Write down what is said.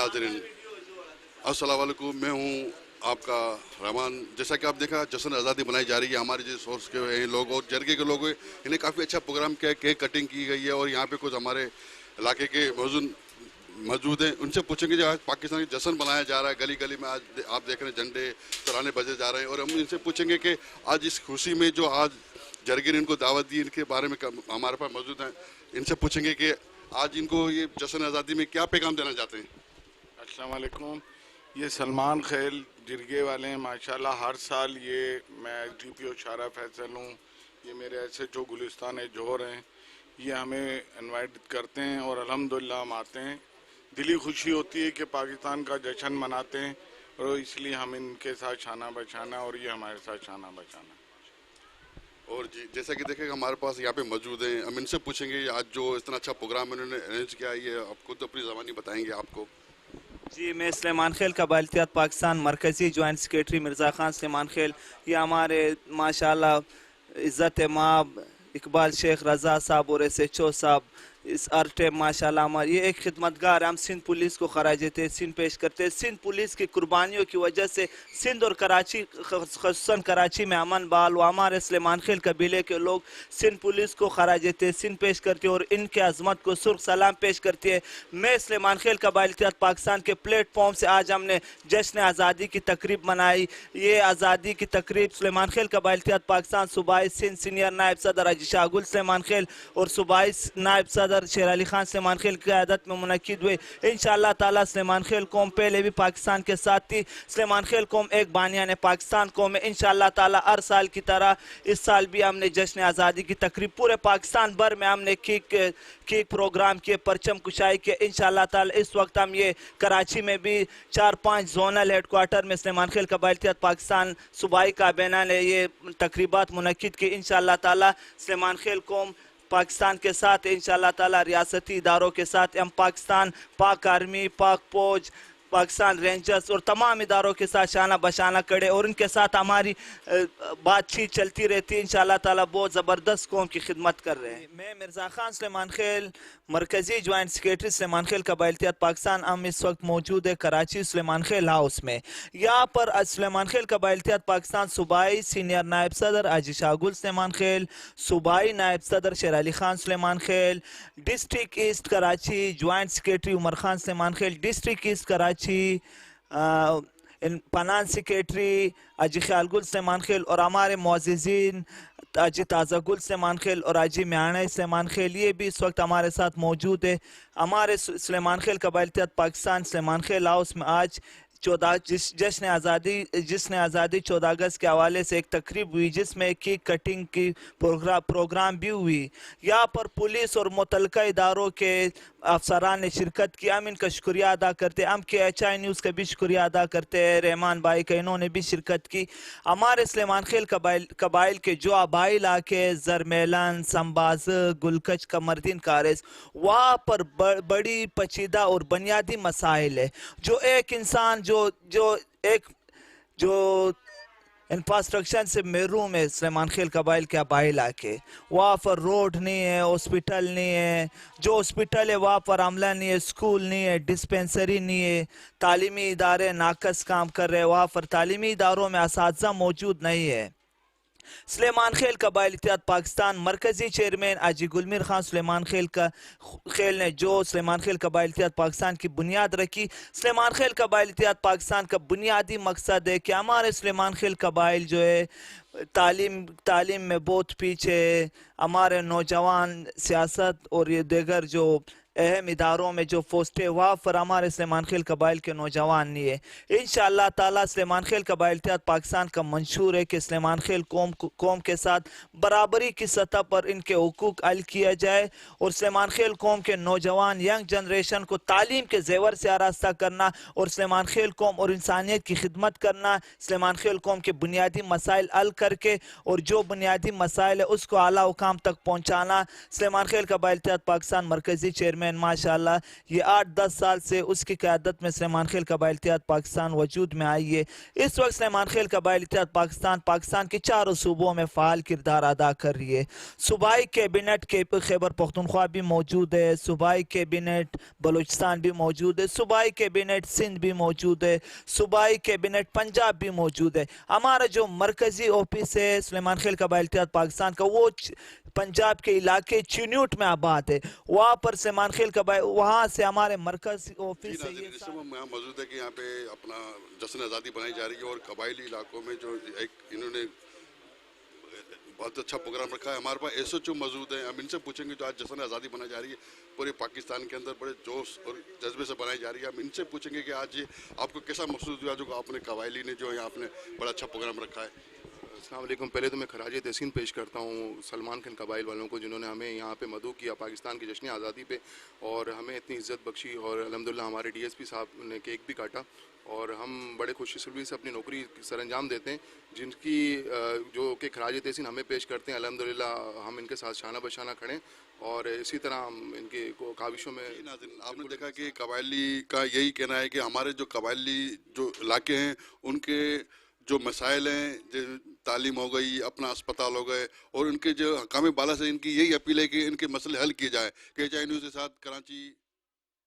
नाज़रीन, अस्सलाम वालेकुम। मैं हूँ आपका रहमान। जैसा कि आप देखा, जश्न आज़ादी बनाई जा रही है। हमारे जो सोर्स के हैं लोग और जरगे के लोग हैं, इन्हें काफ़ी अच्छा प्रोग्राम किया, केक कटिंग की गई है और यहाँ पे कुछ हमारे इलाके के मौजूद हैं। उनसे पूछेंगे जो आज पाकिस्तान की जश्न बनाया जा रहा है, गली गली में आज आप देख रहे हैं झंडे तराने बजे जा रहे हैं, और हम इनसे पूछेंगे कि आज इस खुशी में जो आज जरगे ने इनको दावत दी, इनके बारे में हमारे पास मौजूद हैं। इनसे पूछेंगे कि आज इनको ये जश्न आज़ादी में क्या पैगाम देना चाहते हैं। अस्सलाम वालेकुम। ये सलमान खेल जिरगे वाले हैं माशाल्लाह। हर साल ये मैं DPO शारा फैसल हूँ, ये मेरे SHO गुलिस्तान जोहर हैं, ये हमें इनवाइट करते हैं और अल्हम्दुलिल्लाह हम आते हैं। दिली खुशी होती है कि पाकिस्तान का जश्न मनाते हैं और इसलिए हम इनके साथ शाना बशाना और ये हमारे साथ शाना बशाना। और जी जैसा कि देखें हमारे पास यहाँ पे मौजूद हैं, हम इनसे पूछेंगे आज जो इतना अच्छा प्रोग्राम इन्होंने अरेंज किया, ये आप खुद अपनी ज़बानी बताएंगे आपको। जी, मैं सुलेमान खेल कबाइल इत्तेहाद पाकिस्तान मरकज़ी जॉइंट सेक्रेटरी मिर्ज़ा खान सुलेमान खेल। ये हमारे माशाल्लाह इज़्ज़त माब इकबाल शेख रज़ा साहब और SHO साहब इस अर्टे माशाल्लाह हमारे ये एक खिदमतगार। हम सिंध पुलिस को खराज तहसीन पेश करते हैं। सिंध पुलिस की कुर्बानियों की वजह से सिंध और कराची, ख़ुसूसन कराची में अमन बहाल हुआ। हमारे सुलेमान खेल कबीले के लोग सिंध पुलिस को खराज तहसीन पेश करते हैं और इनके अज़मत को सुर्ख सलाम पेश करती है। मैं सुलेमान खेल कबाइल इत्तेहाद पाकिस्तान के प्लेटफॉर्म से आज हमने जश्न आज़ादी की तकरीब मनाई। ये आज़ादी की तकरीब सुलेमान खेल कबाइल इत्तेहाद पाकिस्तान सूबाई सिंध सीनियर नायब सदर हाजी शाहगुल सुलेमान खेल और सूबाई नायब सदर शेर अली खान सुलेमान खेल की क़यादत में मुनक़िद हुए। इंशाअल्लाह ताला सुलेमान खेल कौम पहले भी पाकिस्तान के साथ थी। सुलेमान खेल कौम एक बानियान पाकिस्तान कौम है। इंशाअल्लाह ताला हर साल की तरह इस साल भी हमने जश्न आज़ादी की तकरीब पूरे पाकिस्तान भर में हमने केक प्रोग्राम किए, परचम कुशाई के। इंशाअल्लाह ताला इस वक्त हम ये कराची में भी 4-5 जोनल हेडक्वार्टर में सुलेमान खेल कबाइल इत्तेहाद पाकिस्तान सूबाई काबीना ने ये तकरीबात मुनक़िद की। इंशाअल्लाह ताला सुलेमान खेल कौम पाकिस्तान के साथ, इंशाअल्लाह ताला रियासती इदारों के साथ हम पाकिस्तान, पाक आर्मी, पाक फौज, पाकिस्तान रेंजर्स और तमाम इदारों के साथ शाना बशाना कड़े और उनके साथ हमारी बातचीत चलती रहती है। इंशाअल्लाह ताला बहुत ज़बरदस्त कौम की खिदमत कर रहे हैं। मैं मिर्ज़ा खान सुलेमान खेल मरकज़ी जॉइंट सेक्रेटरी सुलेमान खेल कबाइल इत्तेहाद पाकिस्तान। हम इस वक्त मौजूद है कराची सुलेमान खेल हाउस में। यहाँ पर सुलेमान खेल कबाइल इत्तेहाद पाकिस्तान सूबाई सीनियर नायब सदर हाजी शाहगुल सुलेमान खेल, सूबाई नायब सदर शेर Ali Khan Suleman Khel, district east Karachi joint secretary Umar Khan Suleman Khel, district east Karachi पनान सेक्रेटरी हाजी ख्यालगुल सुलेमान खेल और हमारे मुअज़्ज़िज़ीन हाजी ताज़ागुल सुलेमान खेल और हाजी म्याना सुलेमान खेल, ये भी इस वक्त हमारे साथ मौजूद है। हमारे सुलेमान खेल कबाइल इत्तेहाद पाकिस्तान सुलेमान खेल हाउस में आज जश्न आज़ादी 14 अगस्त के हवाले से एक तकरीब हुई जिसमें केक कटिंग की प्रोग्राम भी हुई। यहाँ पर पुलिस और मुतल्लिका इदारों के अफसरान ने शिरकत की। हम इनका शुक्रिया अदा करते हैं। हम KHI न्यूज़ का भी शुक्रिया अदा करते हैं, रहमान भाई का, इन्होंने भी शिरकत की। हमारे सुलेमान खेल कबाइल के जो आबाई इलाके ज़रमेलन, संबाज, गुलकच, कमरदीन, कारिस, वहाँ पर बड़ी पेचीदा और बुनियादी मसाइल है। जो एक इंसान जो इंफ्रास्ट्रक्चर से महरूम है सुलेमान खेल कबाइल के आबाई इलाके, वहाँ पर रोड नहीं है, हॉस्पिटल नहीं है, जो हॉस्पिटल है वहाँ पर अमला नहीं है, स्कूल नहीं है, डिस्पेंसरी नहीं है, तालीमी इदारे नाकस काम कर रहे हैं, वहाँ पर तालीमी इदारों में असातिज़ा मौजूद नहीं है। सुलेमान खेल कबाइल इत्तेहाद पाकिस्तान मरकज़ी चेयरमैन हाजी गुलमीर खान सुलेमान खेल ने जो सुलेमान खेल कबाइल इत्तेहाद पाकिस्तान की बुनियाद रखी। सुलेमान खेल कबाइल इत्तेहाद पाकिस्तान का बुनियादी मकसद है कि हमारे सुलेमान खेल कबाइल जो है तालीम में बहुत पीछे है। हमारे नौजवान सियासत और ये दीगर जो अहम इदारों में जो पोस्टें वहाँ पर हमारे सुलेमान खेल कबाइल के नौजवान नहीं है। इंशाअल्लाह ताला सुलेमान खेल कबाइल इत्तेहाद पाकिस्तान का मंशूर है कि सुलेमान खेल कौम के साथ बराबरी की सतह पर इनके हुकूक हल किया जाए और सुलेमान खेल कौम के नौजवान यंग जनरेशन को तालीम के जेवर से आरास्ता करना और सुलेमान खेल कौम और इंसानियत की खिदमत करना, सुलेमान खेल कौम के बुनियादी मसाइल हल करके और जो बुनियादी मसाइल है उसको आला हुकाम तक पहुँचाना। सुलेमान खेल कबाइल इत्तेहाद पाकिस्तान मरकज़ी चेयरमैन चेयरमैन माशाल्लाह ये 8-10 साल से उसकी क़यादत में सुलेमान खेल कबाइल इत्तेहाद पाकिस्तान वजूद में आई है। इस वक्त सुलेमान खेल कबाइल इत्तेहाद पाकिस्तान के चारों सूबों में फ़ाल किरदार अदा कर रही है। सूबाई कैबिनेट के खैबर पख्तूनख्वा भी मौजूद है, सूबाई कैबिनेट बलूचिस्तान भी मौजूद है, सूबाई कैबिनेट सिंध भी मौजूद है, सूबाई कैबिनेट पंजाब भी मौजूद है। हमारा जो मरकज़ी ऑफिस है सुलेमान खेल कबाइल इत्तेहाद पाकिस्तान का वो पंजाब के इलाके चिन्यूट में आबाद है। वहाँ पर सुलेमान खेल कबाइल वहाँ से हमारे मरकज़ ऑफिस है। इस समय यहाँ मौजूद है कि यहाँ पे अपना जश्न आज़ादी बनाई जा रही है और कबायली इलाकों में जो एक इन्होंने बहुत अच्छा प्रोग्राम रखा है। हमारे पास एसएचओ मौजूद हैं, हम इनसे पूछेंगे जो आज जश्न आज़ादी बनाई जा रही है पूरे पाकिस्तान के अंदर बड़े जोश और जज्बे से बनाई जा रही है। हम इनसे पूछेंगे कि आज ये आपको कैसा महसूस हुआ जो आपने कबायली ने जो यहाँ आपने बड़ा अच्छा प्रोग्राम रखा है। अस्सलाम वालेकुम। पहले तो मैं खराज तहसीन पेश करता हूँ सलमान खान कबाइल वालों को जिन्होंने हमें यहाँ पे मदऊ किया पाकिस्तान की जश्न आज़ादी पे और हमें इतनी इज़्ज़त बख्शी और अल्हम्दुलिल्लाह हमारे डीएसपी साहब ने केक भी काटा और हम बड़े खुशकिस्मती से अपनी नौकरी सर अंजाम देते हैं जिनकी जो कि खराज तहसीन हमें पेश करते हैं। अल्हम्दुलिल्लाह हम इनके साथ शाना बशाना खड़ें और इसी तरह हम इनके काविशों में। आपने देखा कि कबायली का यही कहना है कि हमारे जो कबायली जो इलाके हैं उनके जो मसाइल हैं, तालीम हो गई, अपना अस्पताल हो गए और उनके जो हकाम बाला से इनकी यही अपील है कि इनके मसले हल किए जाए। KHI न्यूज़ के साथ कराची